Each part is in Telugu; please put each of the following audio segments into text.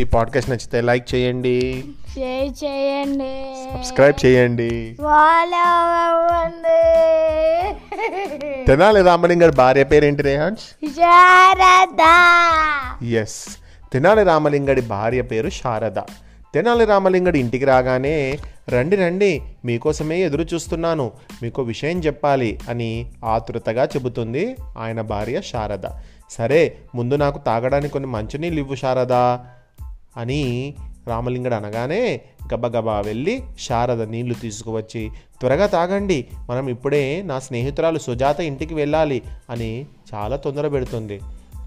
ఈ పాడ్కాస్ట్ నచ్చితే లైక్ చేయండి, షేర్ చేయండి, సబ్స్క్రైబ్ చేయండి. ఫాలో అవ్వండి. తెనాలి రామలింగడి భార్య పేరేంటి రేహాన్స్? శారద. ఎస్, తెనాలి రామలింగడి భార్య పేరు శారద. తెనాలి రామలింగడి ఇంటికి రాగానే రండి రండి, మీకోసమే ఎదురు చూస్తున్నాను, మీకు విషయం చెప్పాలి అని ఆతృతగా చెబుతుంది ఆయన భార్య శారద. సరే, ముందు నాకు తాగడానికి కొన్ని మంచినీళ్ళు ఇవ్వు శారద అని రామలింగడు అనగానే గబగబా వెళ్ళి శారద నీళ్లు తీసుకువచ్చి, త్వరగా తాగండి, మనం ఇప్పుడే నా స్నేహితురాలు సుజాత ఇంటికి వెళ్ళాలి అని చాలా తొందర పెడుతుంది.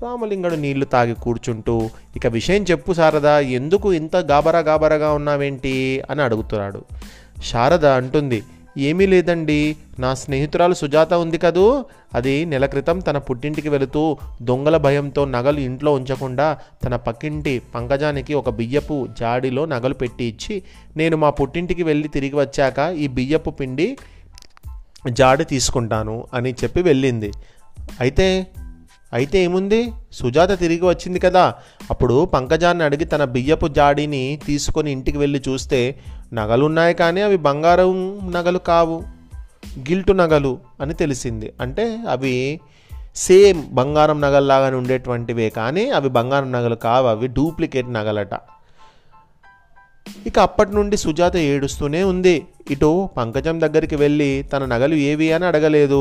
రామలింగడు నీళ్లు తాగి కూర్చుంటూ, ఇక విషయం చెప్పు శారద, ఎందుకు ఇంత గాబరాగా ఉన్నావేంటి అని అడుగుతున్నాడు. శారద అంటుంది, ఏమీ లేదండి, నా స్నేహితురాలు సుజాత ఉంది కదూ, అది నెల క్రితం తన పుట్టింటికి వెళుతూ దొంగల భయంతో నగలు ఇంట్లో ఉంచకుండా తన పక్కింటి పంకజానికి ఒక బియ్యపు జాడిలో నగలు పెట్టి ఇచ్చి, నేను మా పుట్టింటికి వెళ్ళి తిరిగి వచ్చాక ఈ బియ్యపు పిండి జాడి తీసుకుంటాను అని చెప్పి వెళ్ళింది. అయితే ఏముంది, సుజాత తిరిగి వచ్చింది కదా. అప్పుడు పంకజాన్ని అడిగి తన బియ్యపు జాడీని తీసుకొని ఇంటికి వెళ్ళి చూస్తే నగలున్నాయి, కానీ అవి బంగారం నగలు కావు, గిల్టు నగలు అని తెలిసింది. అంటే అవి సేమ్ బంగారం నగల్లాగానే ఉండేటువంటివే, కానీ అవి బంగారం నగలు కావు, అవి డూప్లికేట్ నగలట. ఇక అప్పటి నుండి సుజాత ఏడుస్తూనే ఉంది. ఇటు పంకజం దగ్గరికి వెళ్ళి తన నగలు ఏవి అని అడగలేదు.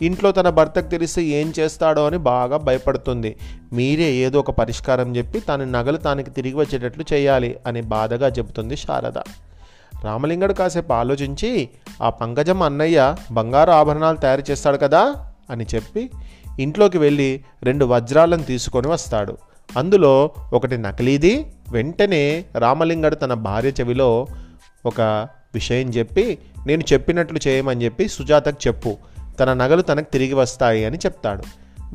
ఇంట్లో తన భర్తకు తెలిస్తే ఏం చేస్తాడో అని బాగా భయపడుతుంది. మీరే ఏదో ఒక పరిష్కారం చెప్పి తన నగలు తనకి తిరిగి వచ్చేటట్లు చేయాలి అని బాధగా చెబుతుంది శారద. రామలింగడు కాసేపు ఆలోచించి, ఆ పంకజం అన్నయ్య బంగారు ఆభరణాలు తయారు చేస్తాడు కదా అని చెప్పి ఇంట్లోకి వెళ్ళి 2 వజ్రాలను తీసుకొని వస్తాడు. అందులో ఒకటి నకిలీది. వెంటనే రామలింగడు తన భార్య చెవిలో ఒక విషయం చెప్పి, నేను చెప్పినట్లు చేయమని చెప్పి సుజాతకు చెప్పు, తన నగలు తనకు తిరిగి వస్తాయి అని చెప్తాడు.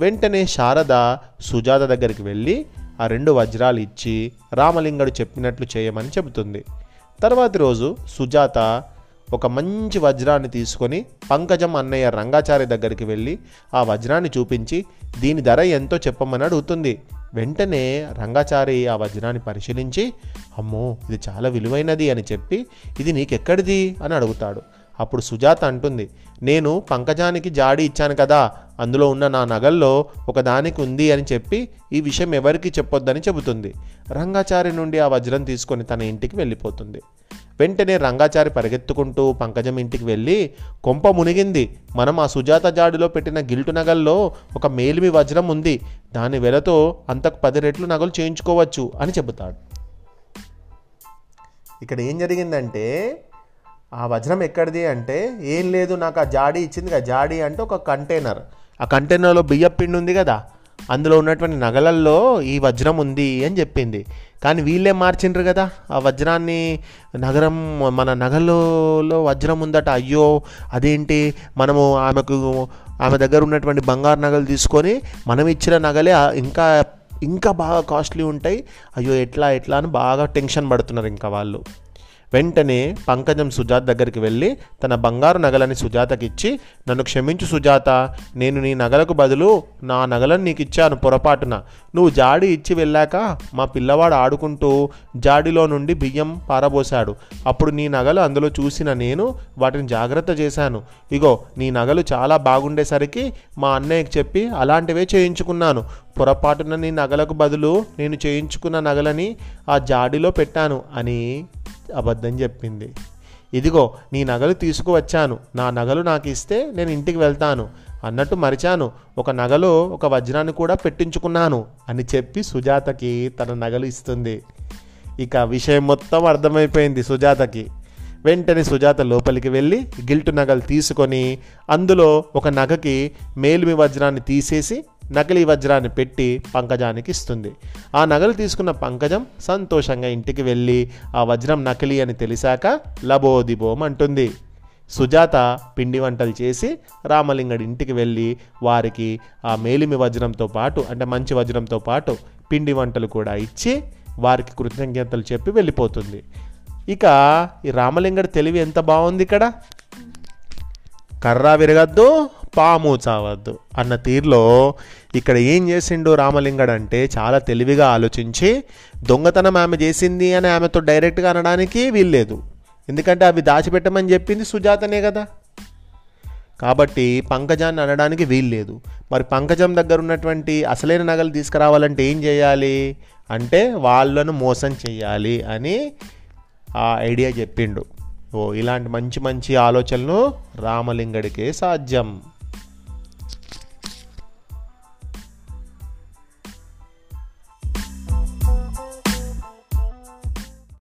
వెంటనే శారద సుజాత దగ్గరికి వెళ్ళి ఆ 2 వజ్రాలు ఇచ్చి రామలింగడు చెప్పినట్లు చేయమని చెబుతుంది. తర్వాతి రోజు సుజాత ఒక మంచి వజ్రాన్ని తీసుకొని పంకజం అన్నయ్య రంగాచారి దగ్గరికి వెళ్ళి ఆ వజ్రాన్ని చూపించి, దీని ధర ఎంతో చెప్పమని అడుగుతుంది. వెంటనే రంగాచారి ఆ వజ్రాన్ని పరిశీలించి, అమ్మో ఇది చాలా విలువైనది అని చెప్పి, ఇది నీకెక్కడిది అని అడుగుతాడు. అప్పుడు సుజాత అంటుంది, నేను పంకజానికి జాడి ఇచ్చాను కదా, అందులో ఉన్న నా నగల్లో ఒకదానికి ఉంది అని చెప్పి ఈ విషయం ఎవరికీ చెప్పొద్దని చెబుతుంది. రంగాచారి నుండి ఆ వజ్రం తీసుకొని తన ఇంటికి వెళ్ళిపోతుంది. వెంటనే రంగాచారి పరిగెత్తుకుంటూ పంకజం ఇంటికి వెళ్ళి, కొంప మునిగింది, మనం ఆ సుజాత జాడిలో పెట్టిన గిల్టు నగల్లో ఒక మేలిమి వజ్రం ఉంది, దాని వెలతో అంతకు 10 రెట్లు నగలు చేయించుకోవచ్చు అని చెబుతాడు. ఇక్కడ ఏం జరిగిందంటే, ఆ వజ్రం ఎక్కడిది అంటే, ఏం లేదు, నాకు ఆ జాడీ ఇచ్చింది కదా, జాడీ అంటే ఒక కంటైనర్, ఆ కంటైనర్లో బియ్యం పిండి ఉంది కదా, అందులో ఉన్నటువంటి నగలల్లో ఈ వజ్రం ఉంది అని చెప్పింది. కానీ వీళ్ళే మార్చిండ్రు కదా ఆ వజ్రాన్ని, మన నగలలో వజ్రం ఉందట, అయ్యో అదేంటి, మనము ఆమె దగ్గర ఉన్నటువంటి బంగారు నగలు తీసుకొని మనం ఇచ్చిన నగలే ఇంకా బాగా కాస్ట్లీ ఉంటాయి, అయ్యో ఎట్లా అని బాగా టెన్షన్ పడుతున్నారు ఇంకా వాళ్ళు. వెంటనే పంకజం సుజాత దగ్గరికి వెళ్ళి తన బంగారు నగలని సుజాతకి ఇచ్చి, నన్ను క్షమించు సుజాత, నేను నీ నగలకు బదులు నా నగలను నీకు ఇచ్చాను పొరపాటున, నువ్వు జాడి ఇచ్చి వెళ్ళాక మా పిల్లవాడు ఆడుకుంటూ జాడిలో నుండి బియ్యం పారబోశాడు, అప్పుడు నీ నగలు అందులో చూసిన నేను వాటిని జాగ్రత్త చేశాను, ఇగో నీ నగలు చాలా బాగుండేసరికి మా అన్నయ్యకి చెప్పి అలాంటివే చేయించుకున్నాను, పొరపాటున నీ నగలకు బదులు నేను చేయించుకున్న నగలని ఆ జాడిలో పెట్టాను అని అబద్ధం చెప్పింది. ఇదిగో నీ నగలు తీసుకువచ్చాను, నా నగలు నాకు ఇస్తే నేను ఇంటికి వెళ్తాను, అన్నట్టు మరిచాను, ఒక నగలో ఒక వజ్రాన్ని కూడా పెట్టించుకున్నాను అని చెప్పి సుజాతకి తన నగలు ఇస్తుంది. ఇక విషయం మొత్తం అర్థమైపోయింది సుజాతకి. వెంటనే సుజాత లోపలికి వెళ్ళి గిల్టు నగలు తీసుకొని అందులో ఒక నగకి మేలిమి వజ్రాన్ని తీసేసి నకిలీ వజ్రాన్ని పెట్టి పంకజానికి ఇస్తుంది. ఆ నగలు తీసుకున్న పంకజం సంతోషంగా ఇంటికి వెళ్ళి ఆ వజ్రం నకిలీ అని తెలిసాక లబోదిబోం అంటుంది. సుజాత పిండి వంటలు చేసి రామలింగడి ఇంటికి వెళ్ళి వారికి ఆ మేలిమి వజ్రంతో పాటు, అంటే మంచి వజ్రంతో పాటు పిండి వంటలు కూడా ఇచ్చి వారికి కృతజ్ఞతలు చెప్పి వెళ్ళిపోతుంది. ఇక ఈ రామలింగడి తెలివి ఎంత బాగుంది ఇక్కడ కర్ర విరగద్దు పాము చావద్దు అన్న తీరులో ఇక్కడ ఏం చేసిండు రామలింగడు అంటే చాలా తెలివిగా ఆలోచించి దొంగతనం ఆమె చేసింది అని ఆమెతో డైరెక్ట్గా అనడానికి వీల్లేదు. ఎందుకంటే అవి దాచిపెట్టమని చెప్పింది సుజాతనే కదా. కాబట్టి పంకజాన్ని అనడానికి వీల్లేదు. మరి పంకజం దగ్గర ఉన్నటువంటి అసలైన నగలు తీసుకురావాలంటే ఏం చేయాలి అంటే వాళ్ళను మోసం చెయ్యాలి అని ఆ ఐడియా చెప్పిండు. ఇలాంటి మంచి మంచి ఆలోచనలు రామలింగడికే సాధ్యం.